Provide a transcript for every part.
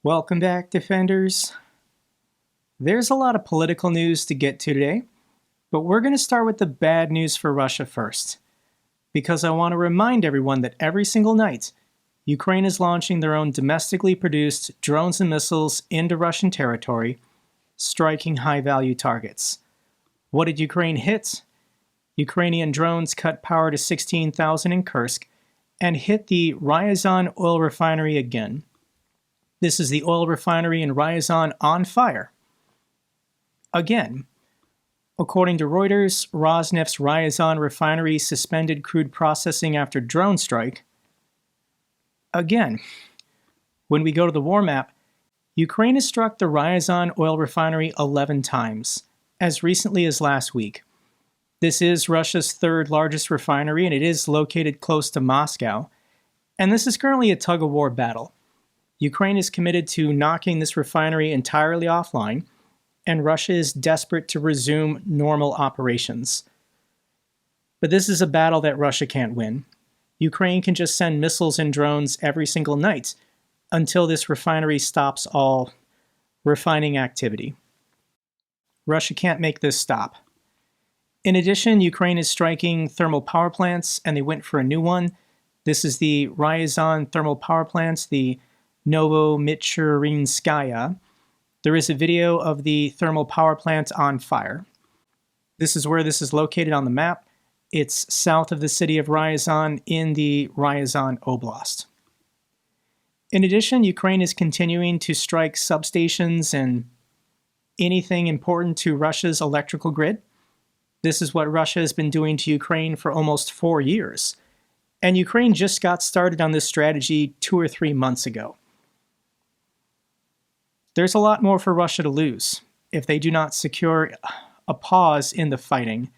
Welcome back, Defenders. There's a lot of political news to get to today, but we're going to start with the bad news for Russia first, because I want to remind everyone that every single night, Ukraine is launching their own domestically produced drones and missiles into Russian territory, striking high-value targets. What did Ukraine hit? Ukrainian drones cut power to 16,000 in Kursk and hit the Ryazan oil refinery again. This is the oil refinery in Ryazan on fire. Again, according to Reuters, Rosneft's Ryazan refinery suspended crude processing after drone strike. Again, when we go to the war map, Ukraine has struck the Ryazan oil refinery 11 times, as recently as last week. This is Russia's third largest refinery, and it is located close to Moscow. And this is currently a tug-of-war battle. Ukraine is committed to knocking this refinery entirely offline, and Russia is desperate to resume normal operations. But this is a battle that Russia can't win. Ukraine can just send missiles and drones every single night until this refinery stops all refining activity. Russia can't make this stop. In addition, Ukraine is striking thermal power plants, and they went for a new one. This is the Ryazan thermal power plants, the Novomichurinskaya. There is a video of the thermal power plant on fire. This is where this is located on the map. It's south of the city of Ryazan in the Ryazan Oblast. In addition, Ukraine is continuing to strike substations and anything important to Russia's electrical grid. This is what Russia has been doing to Ukraine for almost 4 years. And Ukraine just got started on this strategy 2 or 3 months ago. There's a lot more for Russia to lose if they do not secure a pause in the fighting.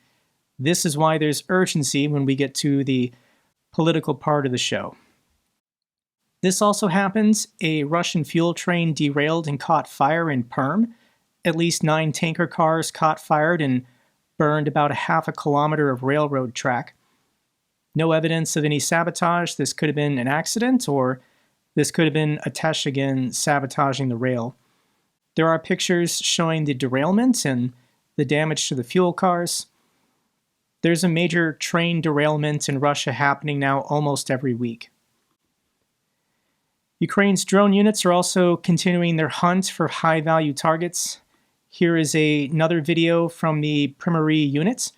This is why there's urgency when we get to the political part of the show. This also happens. A Russian fuel train derailed and caught fire in Perm. At least 9 tanker cars caught fire and burned about a half a kilometer of railroad track. No evidence of any sabotage. This could have been an accident, or this could have been a Teshigan sabotaging the rail. There are pictures showing the derailment and the damage to the fuel cars. There's a major train derailment in Russia happening now almost every week. Ukraine's drone units are also continuing their hunt for high-value targets. Here is another video from the Primary unit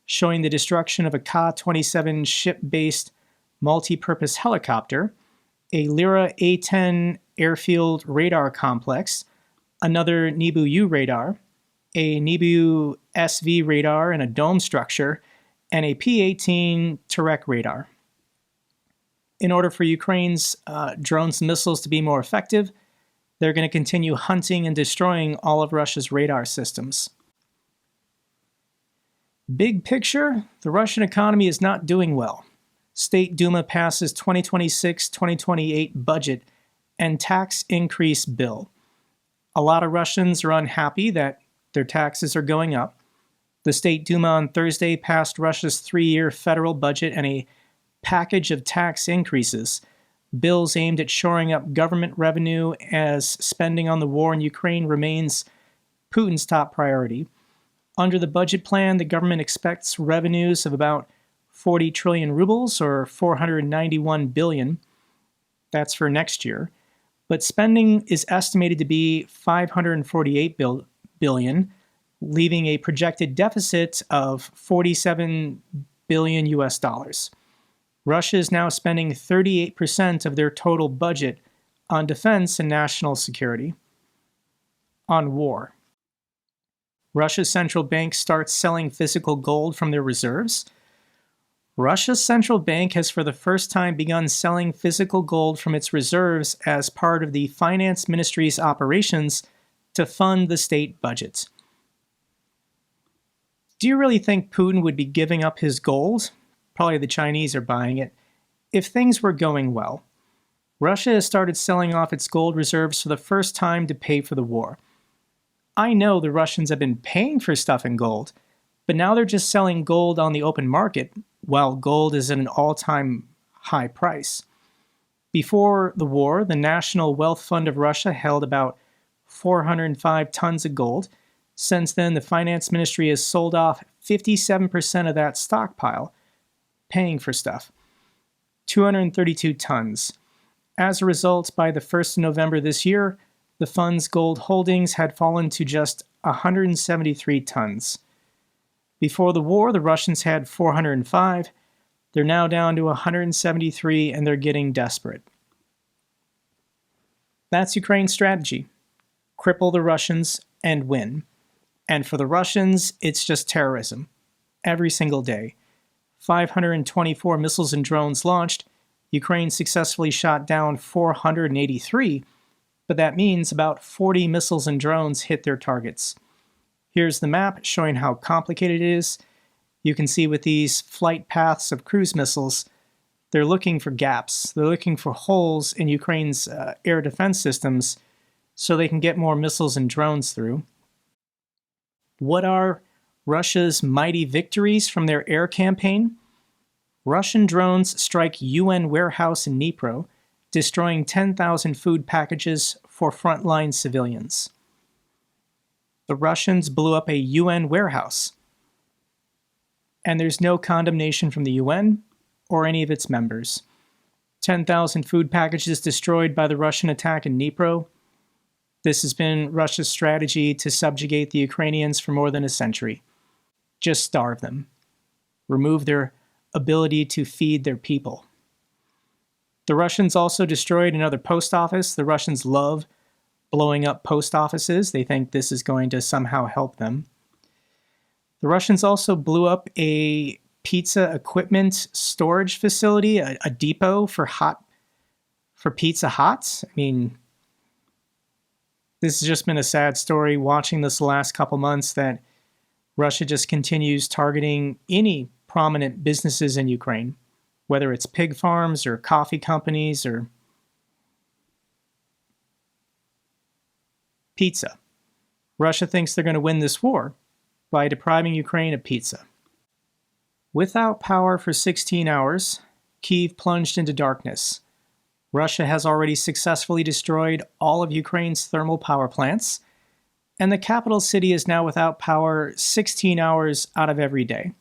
showing the destruction of a Ka-27 ship-based multi-purpose helicopter, a Lyra A-10 airfield radar complex, another Nibu-U radar, a Nibu SV radar and a dome structure, and a P-18 Terek radar. In order for Ukraine's drones and missiles to be more effective, they're going to continue hunting and destroying all of Russia's radar systems. Big picture, the Russian economy is not doing well. State Duma passes 2026-2028 budget and tax increase bill. A lot of Russians are unhappy that their taxes are going up. The State Duma on Thursday passed Russia's 3-year federal budget and a package of tax increases, bills aimed at shoring up government revenue as spending on the war in Ukraine remains Putin's top priority. Under the budget plan, the government expects revenues of about 40 trillion rubles, or 491 billion. That's for next year. But spending is estimated to be 548 billion, leaving a projected deficit of 47 billion US dollars. Russia is now spending 38% of their total budget on defense and national security. On war. Russia's central bank starts selling physical gold from their reserves. Russia's central bank has for the first time begun selling physical gold from its reserves as part of the finance ministry's operations to fund the state budget. Do you really think Putin would be giving up his gold? Probably the Chinese are buying it. If things were going well, Russia has started selling off its gold reserves for the first time to pay for the war. I know the Russians have been paying for stuff in gold, but now they're just selling gold on the open market while gold is at an all-time high price. Before the war, the National Wealth Fund of Russia held about 405 tons of gold. Since then, the finance ministry has sold off 57% of that stockpile, paying for stuff. 232 tons. As a result, by the 1st of November this year, the fund's gold holdings had fallen to just 173 tons. Before the war, the Russians had 405. They're now down to 173, and they're getting desperate. That's Ukraine's strategy. Cripple the Russians and win. And for the Russians, it's just terrorism. Every single day. 524 missiles and drones launched. Ukraine successfully shot down 483, but that means about 40 missiles and drones hit their targets. Here's the map showing how complicated it is. You can see with these flight paths of cruise missiles, they're looking for gaps. They're looking for holes in Ukraine's air defense systems so they can get more missiles and drones through. What are Russia's mighty victories from their air campaign? Russian drones strike UN warehouse in Dnipro, destroying 10,000 food packages for frontline civilians. The Russians blew up a UN warehouse, and there's no condemnation from the UN or any of its members. 10,000 food packages destroyed by the Russian attack in Dnipro. This has been Russia's strategy to subjugate the Ukrainians for more than a century. Just starve them. Remove their ability to feed their people. The Russians also destroyed another post office. The Russians love blowing up post offices. They think this is going to somehow help them. The Russians also blew up a pizza equipment storage facility, a depot for Pizza Hut. I mean, this has just been a sad story watching this the last couple months that Russia just continues targeting any prominent businesses in Ukraine, whether it's pig farms or coffee companies or pizza. Russia thinks they're going to win this war by depriving Ukraine of pizza. Without power for 16 hours, Kyiv plunged into darkness. Russia has already successfully destroyed all of Ukraine's thermal power plants, and the capital city is now without power 16 hours out of every day.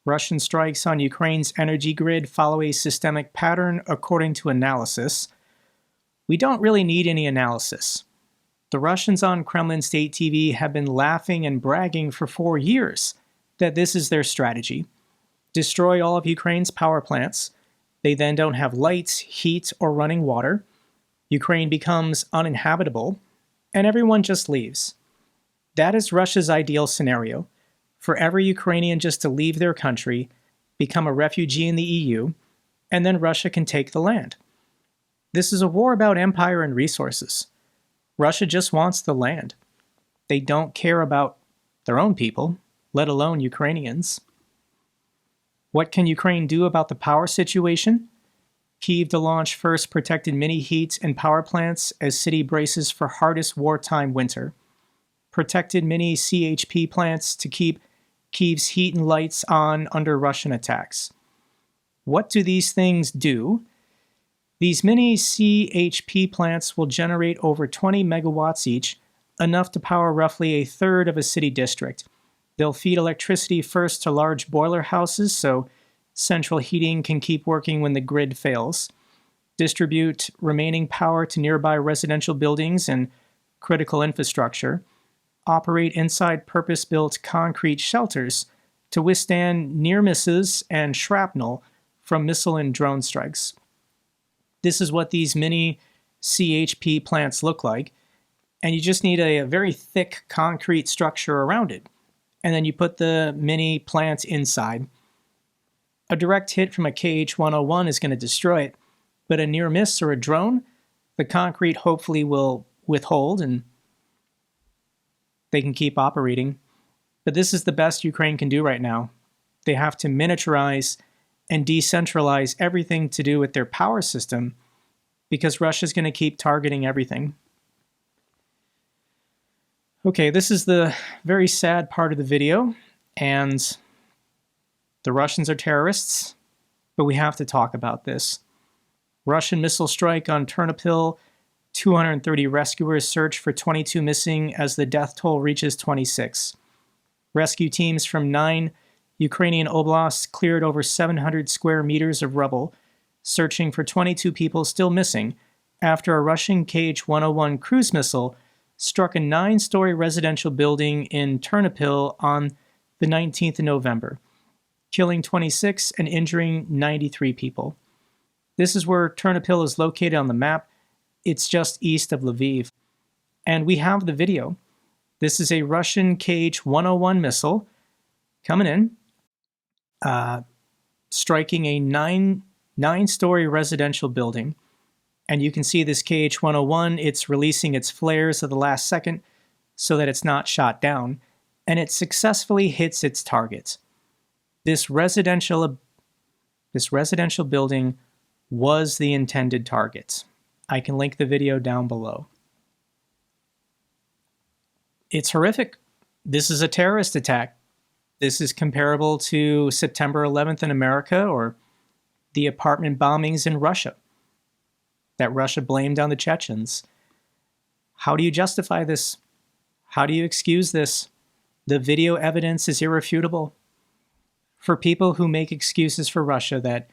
Russian strikes on Ukraine's energy grid follow a systemic pattern according to analysis. We don't really need any analysis. The Russians on Kremlin state TV have been laughing and bragging for 4 years that this is their strategy. Destroy all of Ukraine's power plants. They then don't have lights, heat, or running water. Ukraine becomes uninhabitable, and everyone just leaves. That is Russia's ideal scenario. For every Ukrainian just to leave their country, become a refugee in the EU, and then Russia can take the land. This is a war about empire and resources. Russia just wants the land. They don't care about their own people, let alone Ukrainians. What can Ukraine do about the power situation? Kyiv to launch first protected mini-heat and power plants as city braces for hardest wartime winter. Protected mini CHP plants to keep Kyiv's heat and lights on under Russian attacks. What do these things do? These mini CHP plants will generate over 20 megawatts each, enough to power roughly a third of a city district. They'll feed electricity first to large boiler houses so central heating can keep working when the grid fails. Distribute remaining power to nearby residential buildings and critical infrastructure. Operate inside purpose-built concrete shelters to withstand near misses and shrapnel from missile and drone strikes. This is what these mini CHP plants look like, and you just need a very thick concrete structure around it. And then you put the mini plant inside. A direct hit from a KH-101 is going to destroy it, but a near miss or a drone, the concrete hopefully will withhold and they can keep operating. But this is the best Ukraine can do right now. They have to miniaturize and decentralize everything to do with their power system because Russia's going to keep targeting everything. Okay, this is the very sad part of the video, and the Russians are terrorists, but we have to talk about this. Russian missile strike on Ternopil. 230 rescuers search for 22 missing as the death toll reaches 26. Rescue teams from 9 Ukrainian oblasts cleared over 700 square meters of rubble, searching for 22 people still missing after a Russian Kh-101 cruise missile struck a 9-story residential building in Ternopil on the 19th of November, killing 26 and injuring 93 people. This is where Ternopil is located on the map. It's just east of Lviv. And we have the video. This is a Russian Kh-101 missile coming in, striking a 9-story residential building. And you can see this Kh-101, it's releasing its flares at the last second so that it's not shot down, and it successfully hits its target. This residential building was the intended target. I can link the video down below. It's horrific. This is a terrorist attack. This is comparable to September 11th in America or the apartment bombings in Russia that Russia blamed on the Chechens. How do you justify this? How do you excuse this? The video evidence is irrefutable. For people who make excuses for Russia that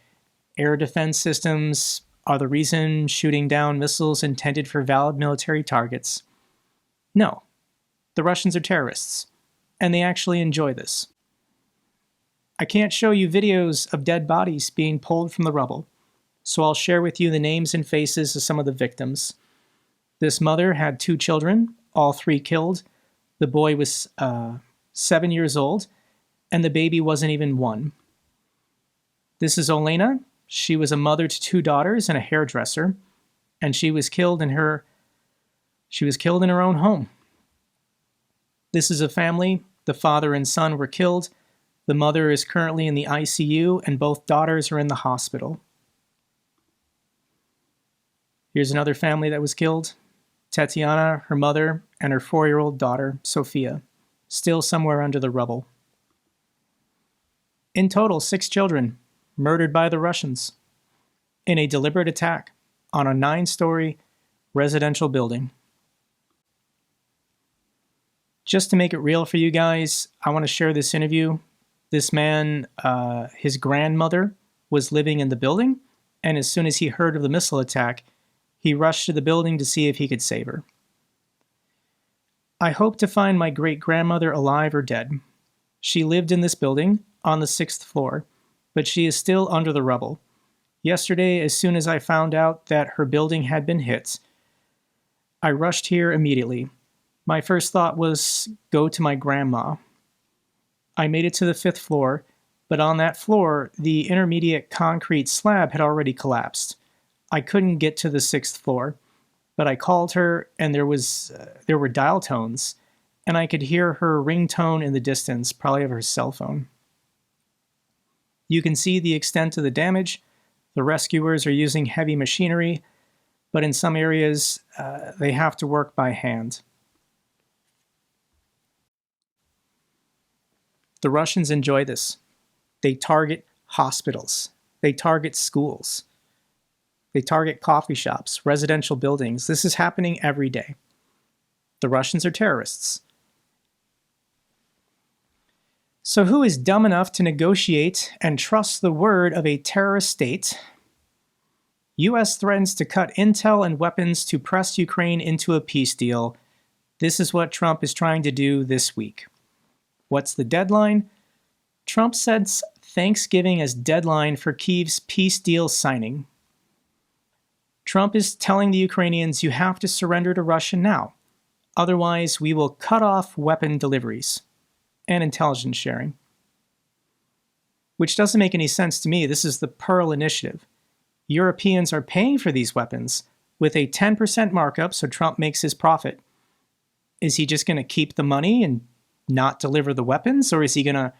air defense systems are the reason shooting down missiles intended for valid military targets, no, the Russians are terrorists, and they actually enjoy this. I can't show you videos of dead bodies being pulled from the rubble, so I'll share with you the names and faces of some of the victims. This mother had 2 children, all 3 killed. The boy was 7 years old, and the baby wasn't even 1. This is Olena. She was a mother to 2 daughters and a hairdresser, and she was killed in her own home. This is a family. The father and son were killed. The mother is currently in the ICU, and both daughters are in the hospital. Here's another family that was killed. Tatiana, her mother, and her 4-year-old daughter, Sophia, still somewhere under the rubble. In total, 6 children murdered by the Russians in a deliberate attack on a 9-story residential building. Just to make it real for you guys, I want to share this interview. This man, his grandmother was living in the building, and as soon as he heard of the missile attack, he rushed to the building to see if he could save her. I hope to find my great-grandmother alive or dead. She lived in this building on the 6th floor, but she is still under the rubble. Yesterday, as soon as I found out that her building had been hit, I rushed here immediately. My first thought was go to my grandma. I made it to the 5th floor, but on that floor, the intermediate concrete slab had already collapsed. I couldn't get to the 6th floor, but I called her, and there were dial tones, and I could hear her ringtone in the distance, probably of her cell phone. You can see the extent of the damage. The rescuers are using heavy machinery, but in some areas, they have to work by hand. The Russians enjoy this. They target hospitals. They target schools. They target coffee shops, residential buildings. This is happening every day. The Russians are terrorists. So who is dumb enough to negotiate and trust the word of a terrorist state? U.S. threatens to cut intel and weapons to press Ukraine into a peace deal. This is what Trump is trying to do this week. What's the deadline? Trump sets Thanksgiving as deadline for Kyiv's peace deal signing. Trump is telling the Ukrainians, you have to surrender to Russia now. Otherwise, we will cut off weapon deliveries and intelligence sharing. Which doesn't make any sense to me. This is the Pearl Initiative. Europeans are paying for these weapons with a 10% markup, so Trump makes his profit. Is he just going to keep the money and not deliver the weapons? Or is he going to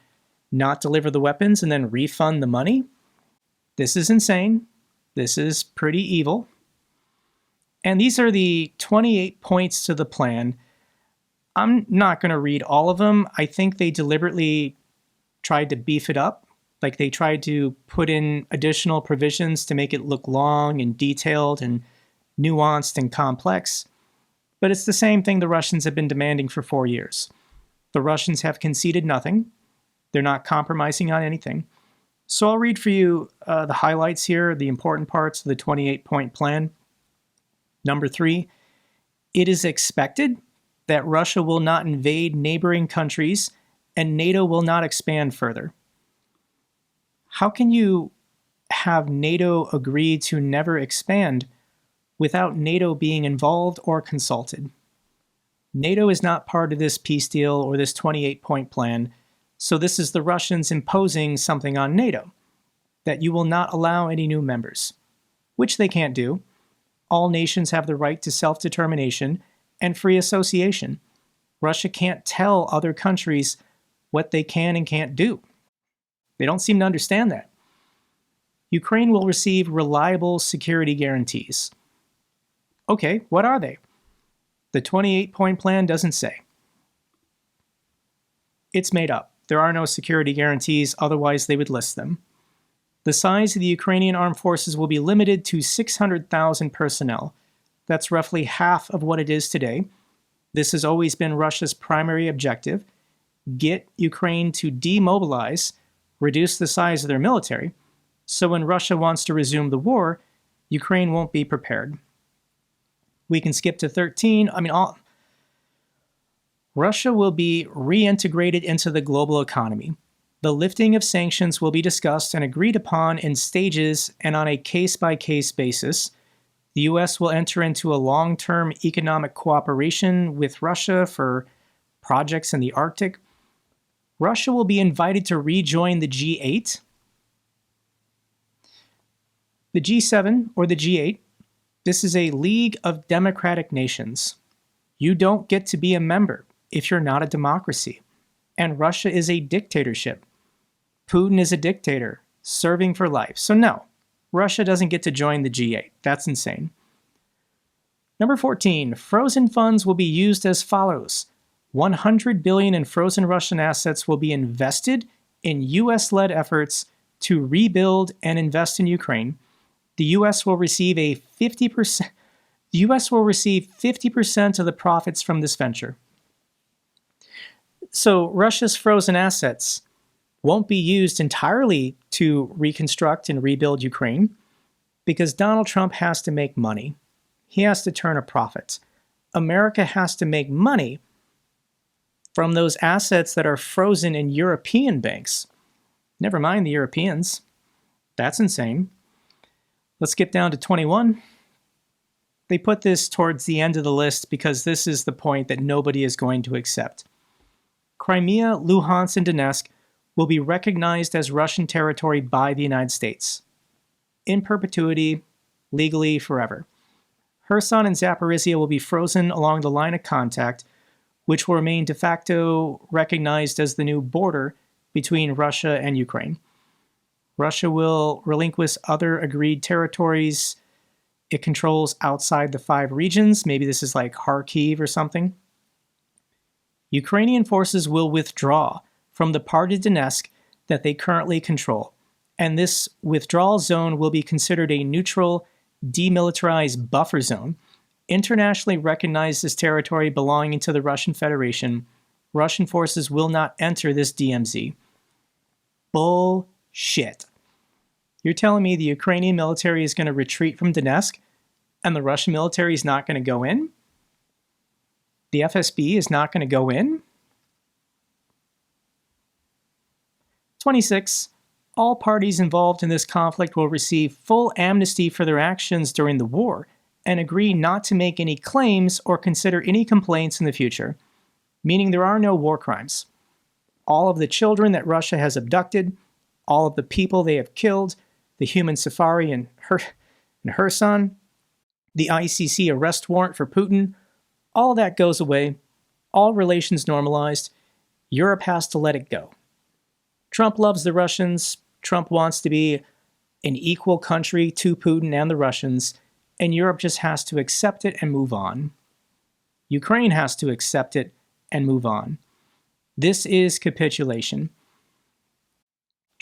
not deliver the weapons and then refund the money? This is insane. This is pretty evil. And these are the 28 points to the plan. I'm not going to read all of them. I think they deliberately tried to beef it up, Like they tried to put in additional provisions to make it look long and detailed and nuanced and complex. But it's the same thing the Russians have been demanding for 4 years. The Russians have conceded nothing. They're not compromising on anything. So I'll read for you the highlights here, the important parts of the 28-point plan. Number 3, it is expected that Russia will not invade neighboring countries and NATO will not expand further. How can you have NATO agree to never expand without NATO being involved or consulted? NATO is not part of this peace deal or this 28-point plan, so this is the Russians imposing something on NATO, that you will not allow any new members, which they can't do. All nations have the right to self-determination and free association. Russia can't tell other countries what they can and can't do. They don't seem to understand that. Ukraine will receive reliable security guarantees. Okay, what are they? The 28-point plan doesn't say. It's made up. There are no security guarantees, otherwise they would list them. The size of the Ukrainian armed forces will be limited to 600,000 personnel. That's roughly half of what it is today. This has always been Russia's primary objective. Get Ukraine to demobilize, reduce the size of their military, so when Russia wants to resume the war, Ukraine won't be prepared. We can skip to 13. Russia will be reintegrated into the global economy. The lifting of sanctions will be discussed and agreed upon in stages and on a case-by-case basis. The U.S. will enter into a long-term economic cooperation with Russia for projects in the Arctic. Russia will be invited to rejoin the G8. The G7, or the G8, this is a league of democratic nations. You don't get to be a member if you're not a democracy. And Russia is a dictatorship. Putin is a dictator, serving for life. So no, Russia doesn't get to join the G8. That's insane. Number 14, frozen funds will be used as follows. $100 billion in frozen Russian assets will be invested in US-led efforts to rebuild and invest in Ukraine. The US will receive 50% of the profits from this venture. So Russia's frozen assets won't be used entirely to reconstruct and rebuild Ukraine because Donald Trump has to make money. He has to turn a profit. America has to make money from those assets that are frozen in European banks. Never mind the Europeans. That's insane. Let's skip down to 21. They put this towards the end of the list because this is the point that nobody is going to accept. Crimea, Luhansk, and Donetsk will be recognized as Russian territory by the United States. In perpetuity, legally, forever. Kherson and Zaporizhia will be frozen along the line of contact, which will remain de facto recognized as the new border between Russia and Ukraine. Russia will relinquish other agreed territories it controls outside the 5 regions. Maybe this is like Kharkiv or something. Ukrainian forces will withdraw from the part of Donetsk that they currently control, and this withdrawal zone will be considered a neutral, demilitarized buffer zone, internationally recognized as territory belonging to the Russian Federation. Russian forces will not enter this DMZ. Bullshit. You're telling me the Ukrainian military is going to retreat from Donetsk and the Russian military is not going to go in? The FSB is not going to go in? 26. All parties involved in this conflict will receive full amnesty for their actions during the war and agree not to make any claims or consider any complaints in the future, meaning there are no war crimes. All of the children that Russia has abducted, all of the people they have killed, the human safari in Kherson, the ICC arrest warrant for Putin, all that goes away, all relations normalized. Europe has to let it go. Trump loves the Russians. Trump wants to be an equal country to Putin and the Russians, and Europe just has to accept it and move on. Ukraine has to accept it and move on. This is capitulation.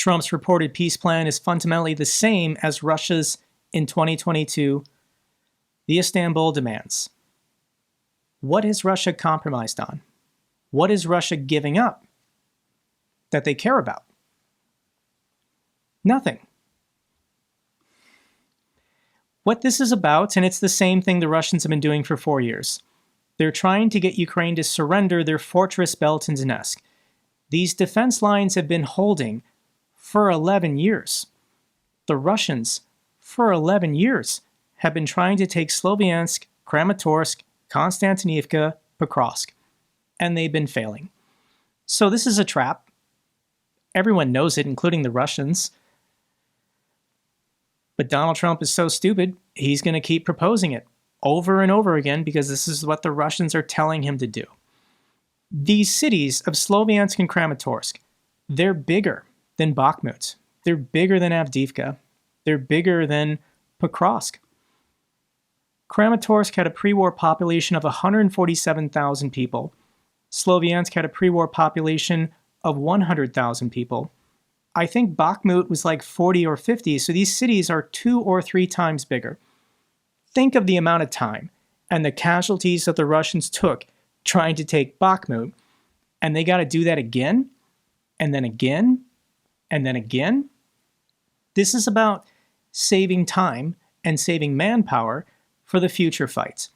Trump's reported peace plan is fundamentally the same as Russia's in 2022, the Istanbul demands. What has Russia compromised on? What is Russia giving up that they care about? Nothing. What this is about, and it's the same thing the Russians have been doing for 4 years. They're trying to get Ukraine to surrender their fortress belt in Donetsk. These defense lines have been holding for 11 years. The Russians, for 11 years, have been trying to take Sloviansk, Kramatorsk, Konstantinivka, Pokrovsk, and they've been failing. So this is a trap. Everyone knows it, including the Russians. But Donald Trump is so stupid, he's going to keep proposing it over and over again because this is what the Russians are telling him to do. These cities of Sloviansk and Kramatorsk, they're bigger than Bakhmut. They're bigger than Avdiivka. They're bigger than Pokrovsk. Kramatorsk had a pre-war population of 147,000 people. Sloviansk had a pre-war population of 100,000 people. I think Bakhmut was like 40 or 50, so these cities are 2 or 3 times bigger. Think of the amount of time and the casualties that the Russians took trying to take Bakhmut, and they got to do that again, and then again, and then again. This is about saving time and saving manpower for the future fights.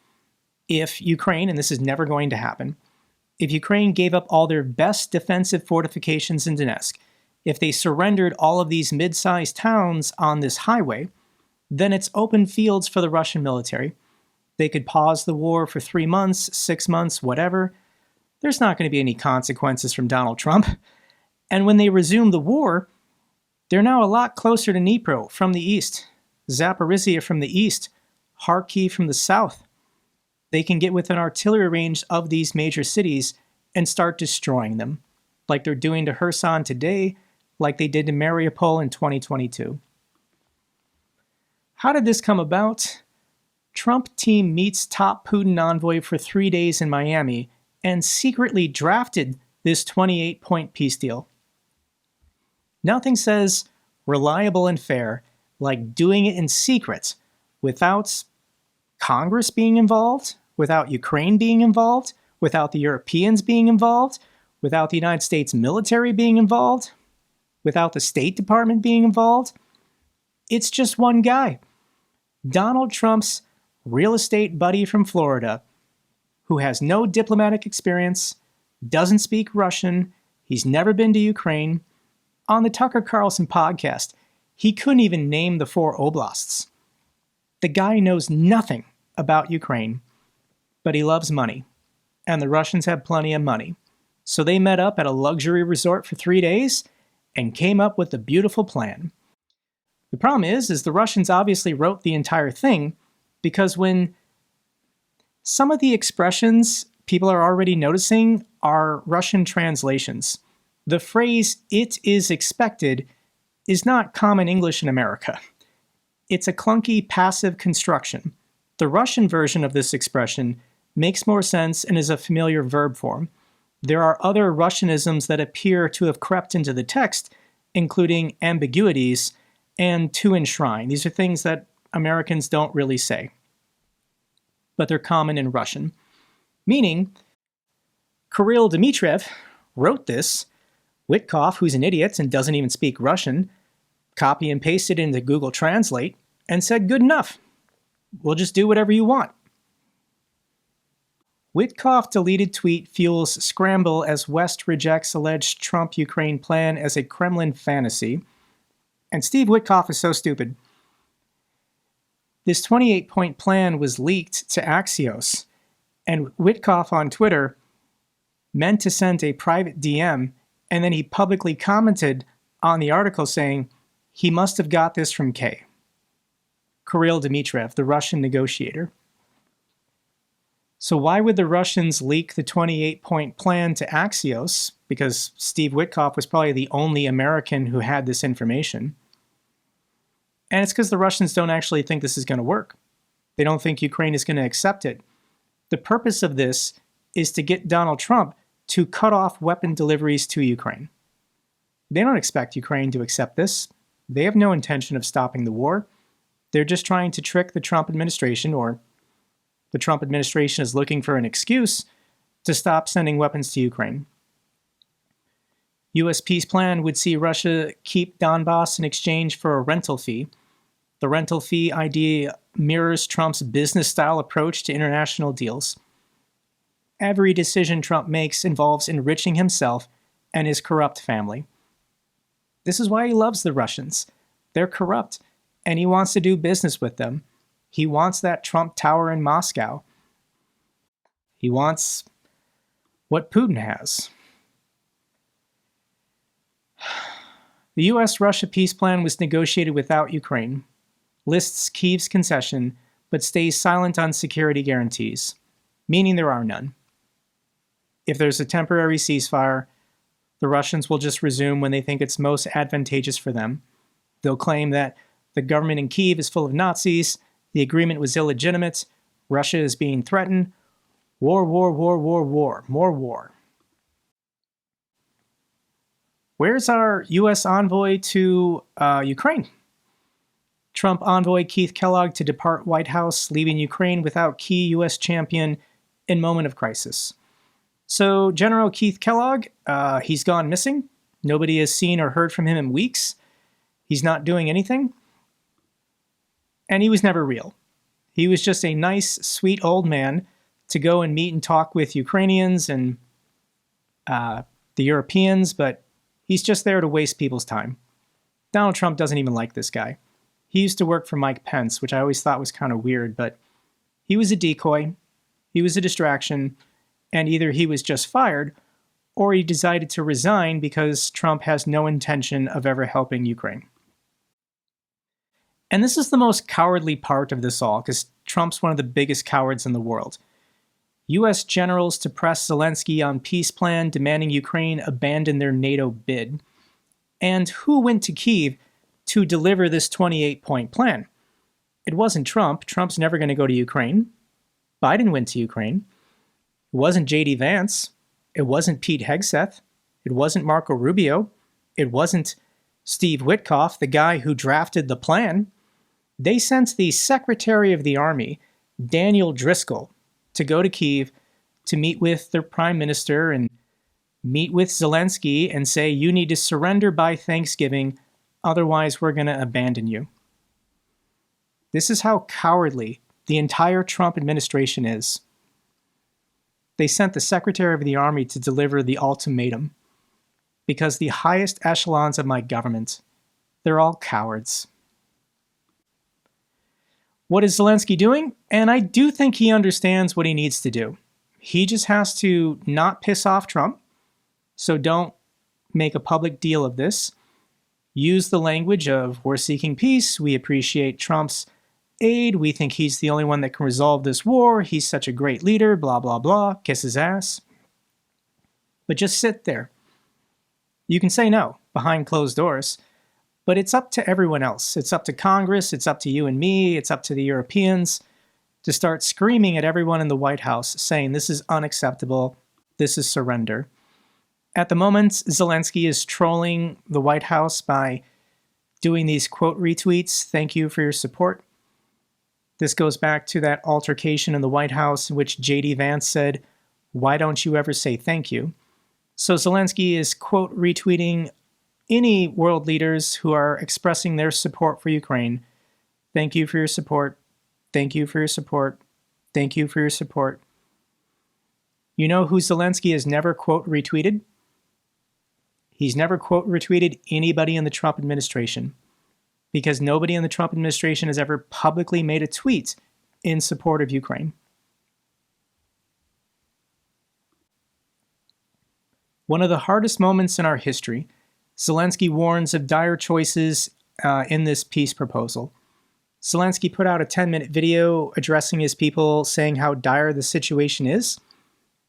If Ukraine, and this is never going to happen, if Ukraine gave up all their best defensive fortifications in Donetsk, if they surrendered all of these mid-sized towns on this highway, then it's open fields for the Russian military. They could pause the war for 3 months, 6 months, whatever. There's not going to be any consequences from Donald Trump. And when they resume the war, they're now a lot closer to Dnipro from the east, Zaporizhia from the east, Kharkiv from the south. They can get within artillery range of these major cities and start destroying them, like they're doing to Kherson today, like they did to Mariupol in 2022. How did this come about? Trump team meets top Putin envoy for 3 days in Miami and secretly drafted this 28-point peace deal. Nothing says reliable and fair like doing it in secret without Congress being involved, without Ukraine being involved, without the Europeans being involved, without the United States military being involved, without the State Department being involved. It's just one guy, Donald Trump's real estate buddy from Florida, who has no diplomatic experience, doesn't speak Russian, he's never been to Ukraine. On the Tucker Carlson podcast, he couldn't even name the 4 oblasts. The guy knows nothing about Ukraine, but he loves money, and the Russians have plenty of money. So they met up at a luxury resort for 3 days and came up with a beautiful plan. The problem is the Russians obviously wrote the entire thing because when some of the expressions people are already noticing are Russian translations. The phrase, "it is expected," is not common English in America. It's a clunky passive construction. The Russian version of this expression makes more sense and is a familiar verb form. There are other Russianisms that appear to have crept into the text, including ambiguities and to enshrine. These are things that Americans don't really say, but they're common in Russian. Meaning, Kirill Dmitriev wrote this, Witkoff, who's an idiot and doesn't even speak Russian, copy and pasted it into Google Translate and said, good enough. We'll just do whatever you want. Witkoff deleted tweet fuels scramble as West rejects alleged Trump-Ukraine plan as a Kremlin fantasy. And Steve Witkoff is so stupid. This 28-point plan was leaked to Axios, and Witkoff on Twitter meant to send a private DM, and then he publicly commented on the article saying, he must have got this from K. Kirill Dmitriev, the Russian negotiator. So why would the Russians leak the 28-point plan to Axios? Because Steve Witkoff was probably the only American who had this information. And it's because the Russians don't actually think this is going to work. They don't think Ukraine is going to accept it. The purpose of this is to get Donald Trump to cut off weapon deliveries to Ukraine. They don't expect Ukraine to accept this. They have no intention of stopping the war. They're just trying to trick the Trump administration, or the Trump administration is looking for an excuse to stop sending weapons to Ukraine. U.S. peace plan would see Russia keep Donbas in exchange for a rental fee. The rental fee idea mirrors Trump's business-style approach to international deals. Every decision Trump makes involves enriching himself and his corrupt family. This is why he loves the Russians. They're corrupt, and he wants to do business with them. He wants that Trump Tower in Moscow. He wants what Putin has. The US-Russia peace plan was negotiated without Ukraine, lists Kyiv's concession, but stays silent on security guarantees, meaning there are none. If there's a temporary ceasefire, the Russians will just resume when they think it's most advantageous for them. They'll claim that the government in Kyiv is full of Nazis, the agreement was illegitimate, Russia is being threatened, war, war, war, war, war, more war. Where's our U.S. envoy to Ukraine? Trump envoy Keith Kellogg to depart White House, leaving Ukraine without key U.S. champion in moment of crisis. So General Keith Kellogg, he's gone missing. Nobody has seen or heard from him in weeks. He's not doing anything. And he was never real. He was just a nice, sweet old man to go and meet and talk with Ukrainians and the Europeans, but he's just there to waste people's time. Donald Trump doesn't even like this guy. He used to work for Mike Pence, which I always thought was kind of weird, but he was a decoy, he was a distraction, and either he was just fired, or he decided to resign because Trump has no intention of ever helping Ukraine. And this is the most cowardly part of this all, because Trump's one of the biggest cowards in the world. U.S. generals to press Zelenskyy on peace plan demanding Ukraine abandon their NATO bid. And who went to Kyiv to deliver this 28-point plan? It wasn't Trump. Trump's never going to go to Ukraine. Biden went to Ukraine. It wasn't J.D. Vance. It wasn't Pete Hegseth. It wasn't Marco Rubio. It wasn't Steve Witkoff, the guy who drafted the plan. They sent the Secretary of the Army, Daniel Driscoll, to go to Kyiv to meet with their prime minister and meet with Zelenskyy and say, you need to surrender by Thanksgiving, otherwise we're going to abandon you. This is how cowardly the entire Trump administration is. They sent the Secretary of the Army to deliver the ultimatum because the highest echelons of my government, they're all cowards. What is Zelenskyy doing? And I do think he understands what he needs to do. He just has to not piss off Trump, so don't make a public deal of this. Use the language of, we're seeking peace, we appreciate Trump's aid, we think he's the only one that can resolve this war, he's such a great leader, blah, blah, blah, kiss his ass. But just sit there. You can say no behind closed doors, but it's up to everyone else. It's up to Congress, it's up to you and me, it's up to the Europeans to start screaming at everyone in the White House saying this is unacceptable, this is surrender. At the moment, Zelenskyy is trolling the White House by doing these quote retweets, thank you for your support. This goes back to that altercation in the White House in which J.D. Vance said, why don't you ever say thank you? So Zelenskyy is quote retweeting any world leaders who are expressing their support for Ukraine. Thank you for your support. Thank you for your support. Thank you for your support. You know who Zelenskyy has never quote retweeted? He's never quote retweeted anybody in the Trump administration, because nobody in the Trump administration has ever publicly made a tweet in support of Ukraine. One of the hardest moments in our history, Zelenskyy warns of dire choices in this peace proposal. Zelenskyy put out a 10-minute video addressing his people, saying how dire the situation is.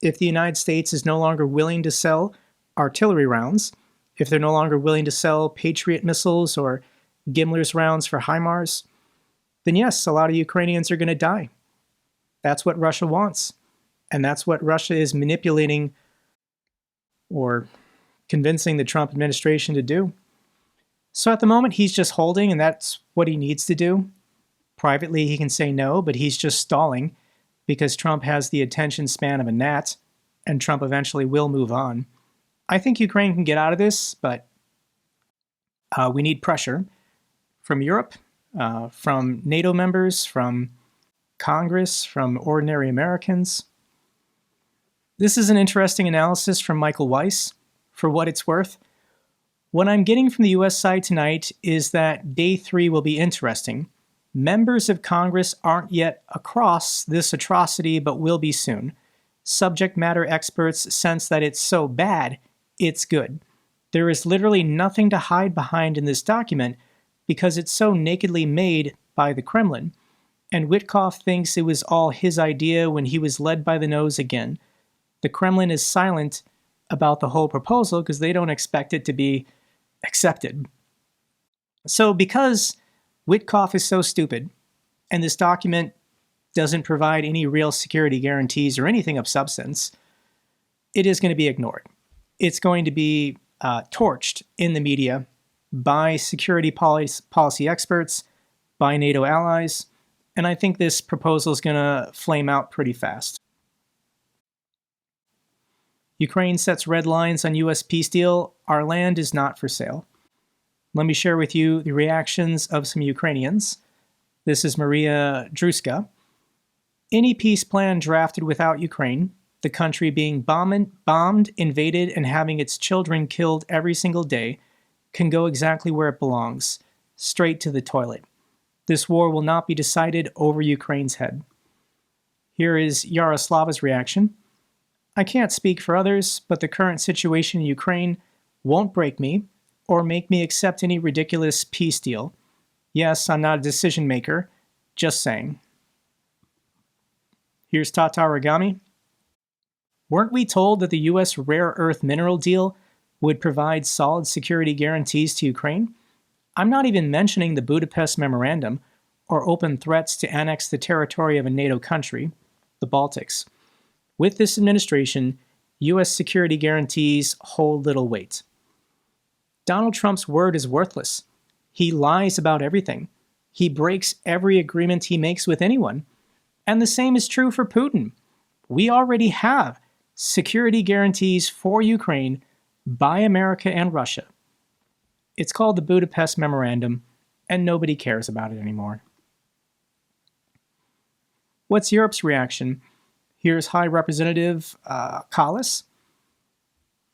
If the United States is no longer willing to sell artillery rounds, if they're no longer willing to sell Patriot missiles or Gimler's rounds for HIMARS, then yes, a lot of Ukrainians are going to die. That's what Russia wants. And that's what Russia is manipulating or convincing the Trump administration to do. So at the moment, he's just holding, and that's what he needs to do. Privately, he can say no, but he's just stalling because Trump has the attention span of a gnat, and Trump eventually will move on. I think Ukraine can get out of this, but we need pressure from Europe, from NATO members, from Congress, from ordinary Americans. This is an interesting analysis from Michael Weiss. For what it's worth, what I'm getting from the US side tonight is that day 3 will be interesting. Members of Congress aren't yet across this atrocity, but will be soon. Subject matter experts sense that it's so bad, it's good. There is literally nothing to hide behind in this document because it's so nakedly made by the Kremlin. And Witkoff thinks it was all his idea when he was led by the nose again. The Kremlin is silent about the whole proposal because they don't expect it to be accepted. So because Witkoff is so stupid, and this document doesn't provide any real security guarantees or anything of substance, it is going to be ignored. It's going to be torched in the media by security policy experts, by NATO allies, and I think this proposal is going to flame out pretty fast. Ukraine sets red lines on U.S. peace deal. Our land is not for sale. Let me share with you the reactions of some Ukrainians. This is Maria Druska. Any peace plan drafted without Ukraine, the country being bombed, invaded, and having its children killed every single day, can go exactly where it belongs, straight to the toilet. This war will not be decided over Ukraine's head. Here is Yaroslava's reaction. I can't speak for others, but the current situation in Ukraine won't break me or make me accept any ridiculous peace deal. Yes, I'm not a decision maker, just saying. Here's Tata Origami. Weren't we told that the U.S. rare earth mineral deal would provide solid security guarantees to Ukraine? I'm not even mentioning the Budapest Memorandum or open threats to annex the territory of a NATO country, the Baltics. With this administration, U.S. security guarantees hold little weight. Donald Trump's word is worthless. He lies about everything. He breaks every agreement he makes with anyone. And the same is true for Putin. We already have security guarantees for Ukraine by America and Russia. It's called the Budapest Memorandum, and nobody cares about it anymore. What's Europe's reaction? Here's High Representative Kallas.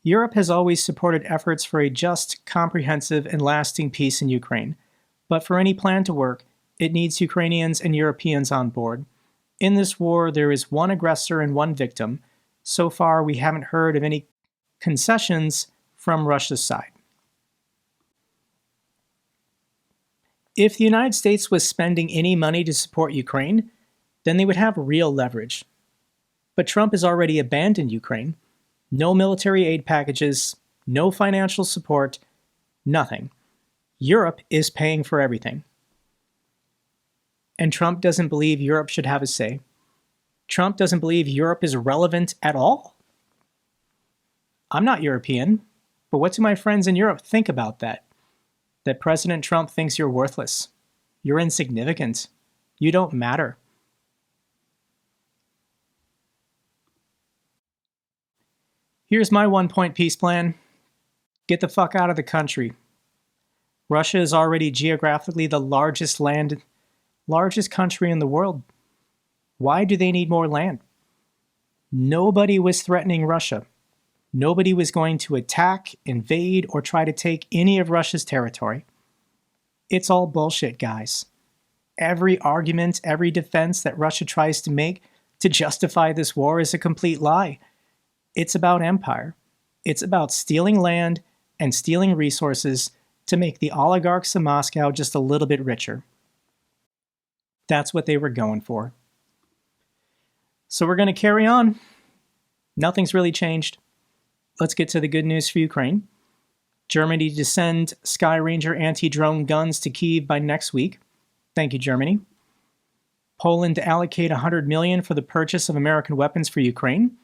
Europe has always supported efforts for a just, comprehensive, and lasting peace in Ukraine. But for any plan to work, it needs Ukrainians and Europeans on board. In this war, there is one aggressor and one victim. So far, we haven't heard of any concessions from Russia's side. If the United States was spending any money to support Ukraine, then they would have real leverage. But Trump has already abandoned Ukraine. No military aid packages, no financial support, nothing. Europe is paying for everything. And Trump doesn't believe Europe should have a say. Trump doesn't believe Europe is relevant at all. I'm not European, but what do my friends in Europe think about that? That President Trump thinks you're worthless. You're insignificant. You don't matter. Here's my one-point peace plan. Get the fuck out of the country. Russia is already geographically the largest country in the world. Why do they need more land? Nobody was threatening Russia. Nobody was going to attack, invade, or try to take any of Russia's territory. It's all bullshit, guys. Every argument, every defense that Russia tries to make to justify this war is a complete lie. It's about empire. It's about stealing land and stealing resources to make the oligarchs of Moscow just a little bit richer. That's what they were going for. So we're going to carry on. Nothing's really changed. Let's get to the good news for Ukraine. Germany to send Sky Ranger anti-drone guns to Kyiv by next week. Thank you, Germany. Poland to allocate $100 million for the purchase of American weapons for Ukraine.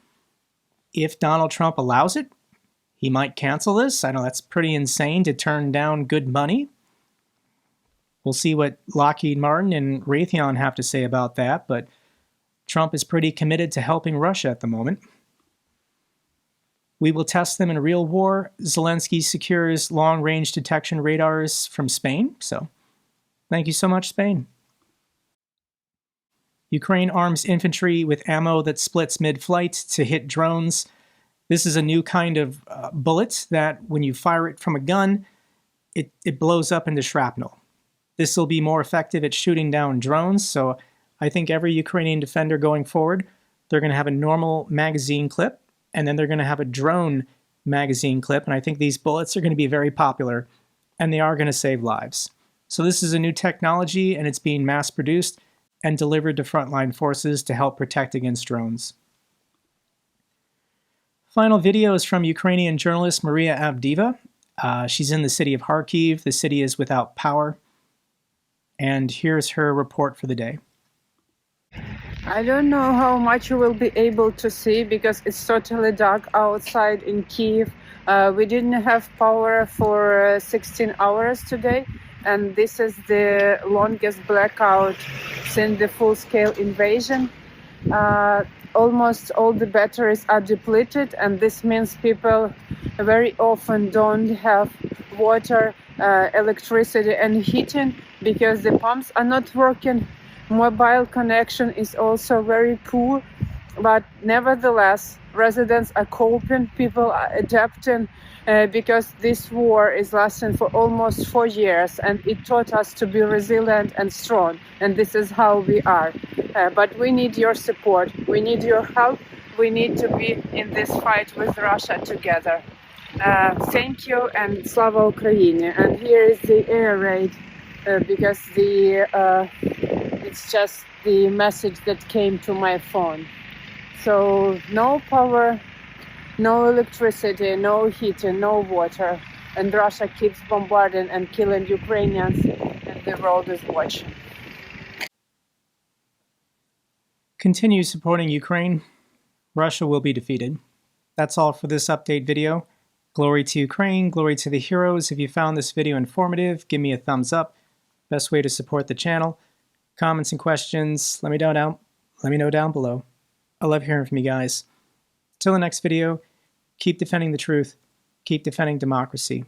If Donald Trump allows it, He might cancel this. I know that's pretty insane to turn down good money. We'll see what Lockheed Martin and Raytheon have to say about that, but Trump is pretty committed to helping Russia at the moment. We will test them in real war. Zelenskyy secures long-range detection radars from Spain, so thank you so much, Spain. Ukraine arms infantry with ammo that splits mid-flight to hit drones. This is a new kind of bullet that when you fire it from a gun, it blows up into shrapnel. This will be more effective at shooting down drones, so I think every Ukrainian defender going forward, they're going to have a normal magazine clip, and then they're going to have a drone magazine clip, and I think these bullets are going to be very popular, and they are going to save lives. So this is a new technology, and it's being mass-produced and delivered to frontline forces to help protect against drones. Final video is from Ukrainian journalist Maria Avdiva. She's in the city of Kharkiv. The city is without power. And here's her report for the day. I don't know how much you will be able to see because it's totally dark outside in Kyiv. We didn't have power for 16 hours today, and this is the longest blackout since the full-scale invasion. Almost all the batteries are depleted, and this means people very often don't have water, electricity and heating because the pumps are not working. Mobile connection is also very poor, but nevertheless residents are coping, people are adapting because this war is lasting for almost 4 years, and it taught us to be resilient and strong, and this is how we are. But we need your support, we need your help, we need to be in this fight with Russia together. Thank you, and Slava Ukraini. And here is the air raid because it's just the message that came to my phone. So no power, no electricity, no heating, no water, and Russia keeps bombarding and killing Ukrainians, and the world is watching. Continue supporting Ukraine. Russia will be defeated. That's all for this update video. Glory to Ukraine, glory to the heroes. If you found this video informative, give me a thumbs up. Best way to support the channel. Comments and questions, let me know down below. I love hearing from you guys. Till the next video, keep defending the truth, keep defending democracy.